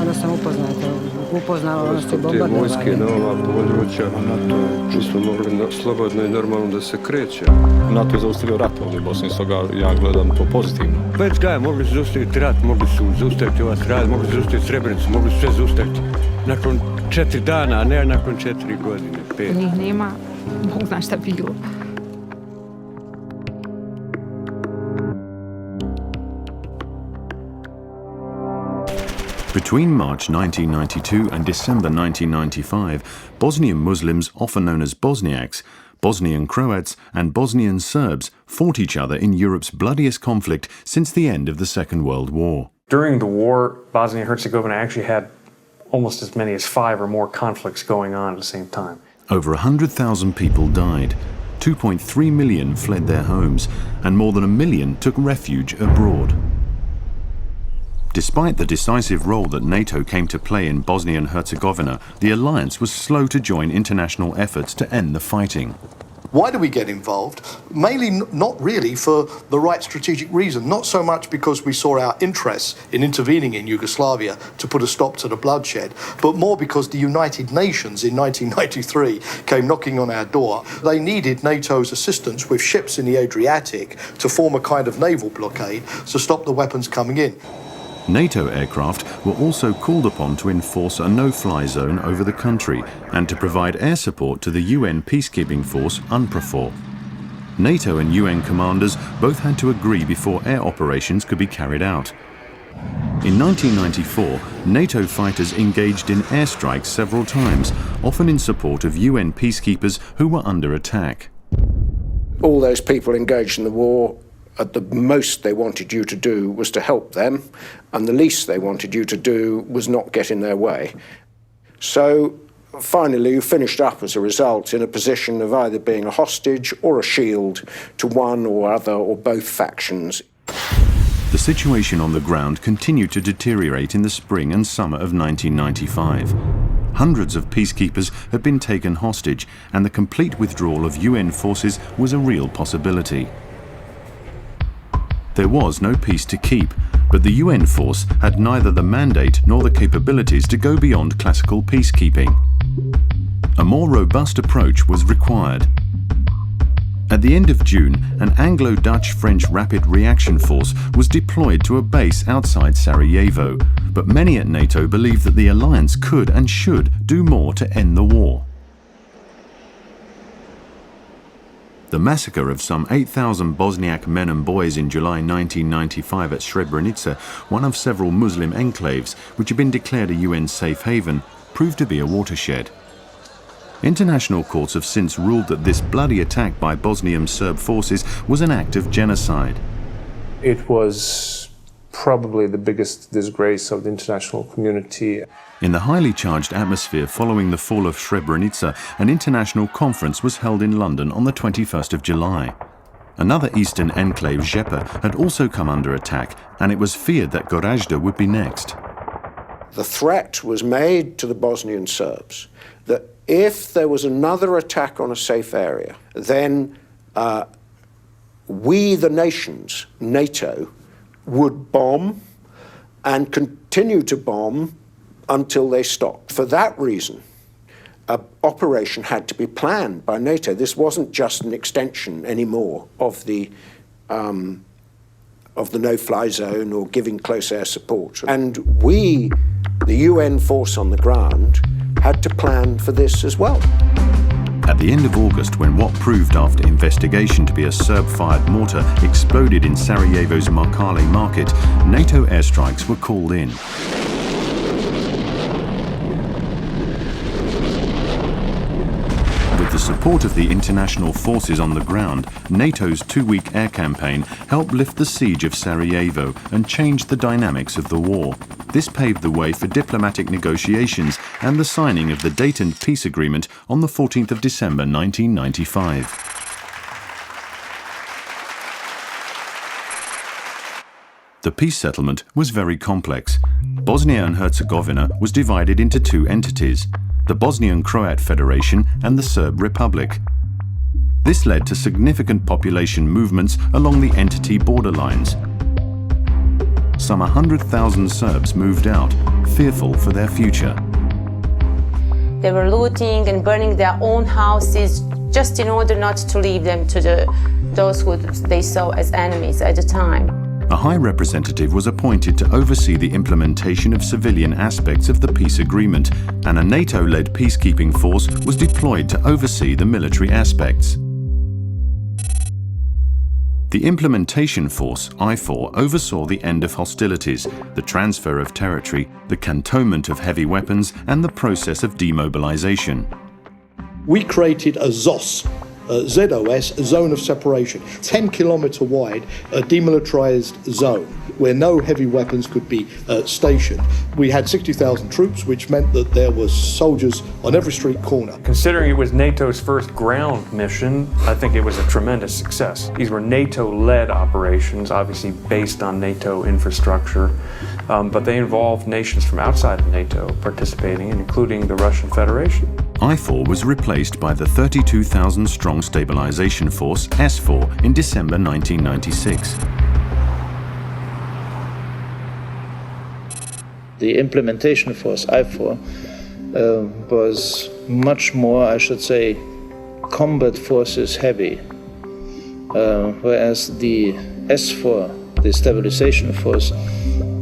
da sam upoznala nas je bombardovanje. Te vojske na ova područja, tu smo mogli slobodno i normalno da se kreće. NATO je zaustavio rat ovdje u Bosni, stoga ja gledam to pozitivno. Već da, mogli su zaustaviti rat, mogli su zaustaviti ova strada, mogli su zaustaviti Srebrenicu, mogli su sve zaustaviti. Nakon 4 dana, a ne nakon 4 godine, 5. Njih nema, Bog zna šta bilo. Between March 1992 and December 1995, Bosnian Muslims, often known as Bosniaks, Bosnian Croats and Bosnian Serbs fought each other in Europe's bloodiest conflict since the end of the Second World War. During the war, Bosnia and Herzegovina actually had almost as many as 5 or more conflicts going on at the same time. Over 100,000 people died, 2.3 million fled their homes, and more than 1 million took refuge abroad. Despite the decisive role that NATO came to play in Bosnia and Herzegovina, the alliance was slow to join international efforts to end the fighting. Why do we get involved? Mainly not really for the right strategic reason, not so much because we saw our interests in intervening in Yugoslavia to put a stop to the bloodshed, but more because the United Nations in 1993 came knocking on our door. They needed NATO's assistance with ships in the Adriatic to form a kind of naval blockade to stop the weapons coming in. NATO aircraft were also called upon to enforce a no-fly zone over the country and to provide air support to the UN peacekeeping force UNPROFOR. NATO and UN commanders both had to agree before air operations could be carried out. In 1994, NATO fighters engaged in airstrikes several times, often in support of UN peacekeepers who were under attack. All those people engaged in the war, at the most they wanted you to do was to help them, and the least they wanted you to do was not get in their way. So finally you finished up as a result in a position of either being a hostage or a shield to one or other or both factions. The situation on the ground continued to deteriorate in the spring and summer of 1995. Hundreds of peacekeepers had been taken hostage, and the complete withdrawal of UN forces was a real possibility. There was no peace to keep, but the UN force had neither the mandate nor the capabilities to go beyond classical peacekeeping. A more robust approach was required. At the end of June, an Anglo-Dutch-French rapid reaction force was deployed to a base outside Sarajevo, but many at NATO believed that the alliance could and should do more to end the war. The massacre of some 8,000 Bosniak men and boys in July 1995 at Srebrenica, one of several Muslim enclaves which had been declared a UN safe haven, proved to be a watershed. International courts have since ruled that this bloody attack by Bosnian Serb forces was an act of genocide. It was probably the biggest disgrace of the international community. In the highly charged atmosphere following the fall of Srebrenica, an international conference was held in London on the 21st of July. Another eastern enclave, Žepa, had also come under attack, and it was feared that Gorazda would be next. The threat was made to the Bosnian Serbs that if there was another attack on a safe area, then we, the nations, NATO, would bomb and continue to bomb until they stopped. For that reason, an operation had to be planned by NATO. This wasn't just an extension anymore of the no-fly zone or giving close air support. And we, the UN force on the ground, had to plan for this as well. At the end of August, when what proved after investigation to be a Serb-fired mortar exploded in Sarajevo's Markale market, NATO airstrikes were called in. With the support of the international forces on the ground, NATO's 2-week air campaign helped lift the siege of Sarajevo and changed the dynamics of the war. This paved the way for diplomatic negotiations and the signing of the Dayton Peace Agreement on the 14th of December 1995. The peace settlement was very complex. Bosnia and Herzegovina was divided into 2 entities, the Bosnian Croat Federation and the Serb Republic. This led to significant population movements along the entity borderlines. Some 100,000 Serbs moved out, fearful for their future. They were looting and burning their own houses just in order not to leave them to those who they saw as enemies at the time. A high representative was appointed to oversee the implementation of civilian aspects of the peace agreement, and a NATO-led peacekeeping force was deployed to oversee the military aspects. The implementation force, IFOR, oversaw the end of hostilities, the transfer of territory, the cantonment of heavy weapons, and the process of demobilization. We created a ZOS, ZOS, zone of separation, 10-kilometre wide, a demilitarised zone where no heavy weapons could be stationed. We had 60,000 troops, which meant that there was soldiers on every street corner. Considering it was NATO's first ground mission, I think it was a tremendous success. These were NATO-led operations, obviously based on NATO infrastructure, but they involved nations from outside of NATO participating, including the Russian Federation. IFOR was replaced by the 32,000-strong stabilization force, SFOR, in December 1996. The implementation force, IFOR, was much more, I should say, combat forces heavy, whereas the SFOR, the stabilization force,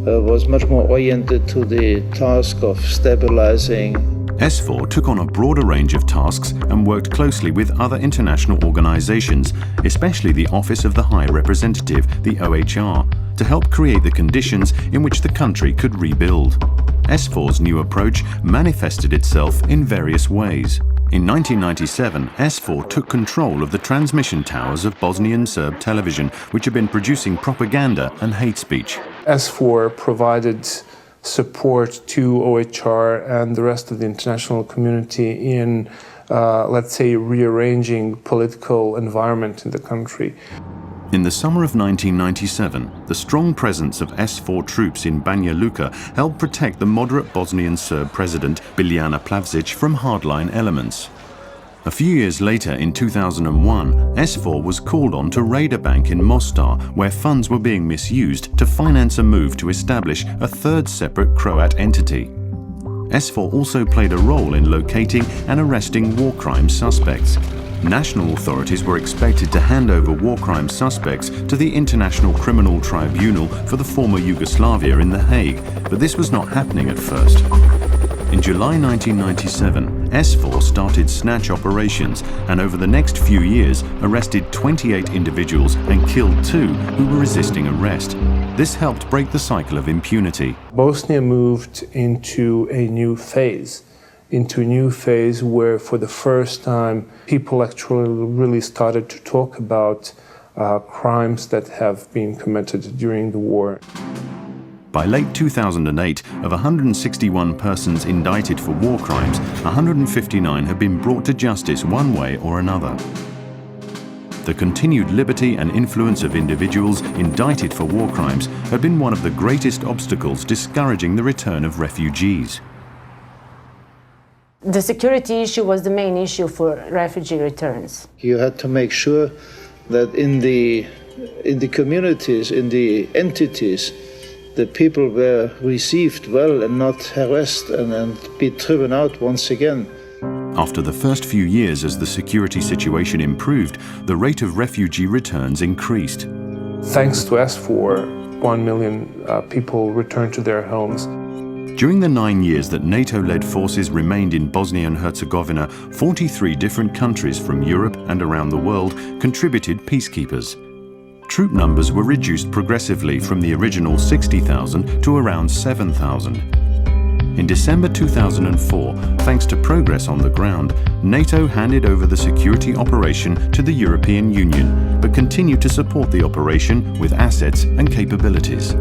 was much more oriented to the task of stabilizing. SFOR took on a broader range of tasks and worked closely with other international organizations, especially the Office of the High Representative, the OHR, to help create the conditions in which the country could rebuild. SFOR's new approach manifested itself in various ways. In 1997, SFOR took control of the transmission towers of Bosnian Serb television, which had been producing propaganda and hate speech. SFOR provided support to OHR and the rest of the international community in, let's say, rearranging political environment in the country. In the summer of 1997, the strong presence of SFOR troops in Banja Luka helped protect the moderate Bosnian Serb president Biljana Plavšić from hardline elements. A few years later, in 2001, SFOR was called on to raid a bank in Mostar, where funds were being misused to finance a move to establish a third separate Croat entity. SFOR also played a role in locating and arresting war crime suspects. National authorities were expected to hand over war crime suspects to the International Criminal Tribunal for the former Yugoslavia in The Hague, but this was not happening at first. In July 1997, SFOR started snatch operations and over the next few years arrested 28 individuals and killed 2 who were resisting arrest. This helped break the cycle of impunity. Bosnia moved into a new phase where for the first time people actually really started to talk about crimes that have been committed during the war. By late 2008, of 161 persons indicted for war crimes, 159 have been brought to justice one way or another. The continued liberty and influence of individuals indicted for war crimes had been one of the greatest obstacles discouraging the return of refugees. The security issue was the main issue for refugee returns. You had to make sure that in the communities, in the entities, the people were received well and not harassed and be driven out once again. After the first few years as the security situation improved, the rate of refugee returns increased. Thanks to SFOR, 1 million people returned to their homes. During the 9 years that NATO-led forces remained in Bosnia and Herzegovina, 43 different countries from Europe and around the world contributed peacekeepers. Troop numbers were reduced progressively from the original 60,000 to around 7,000. In December 2004, thanks to progress on the ground, NATO handed over the security operation to the European Union, but continued to support the operation with assets and capabilities.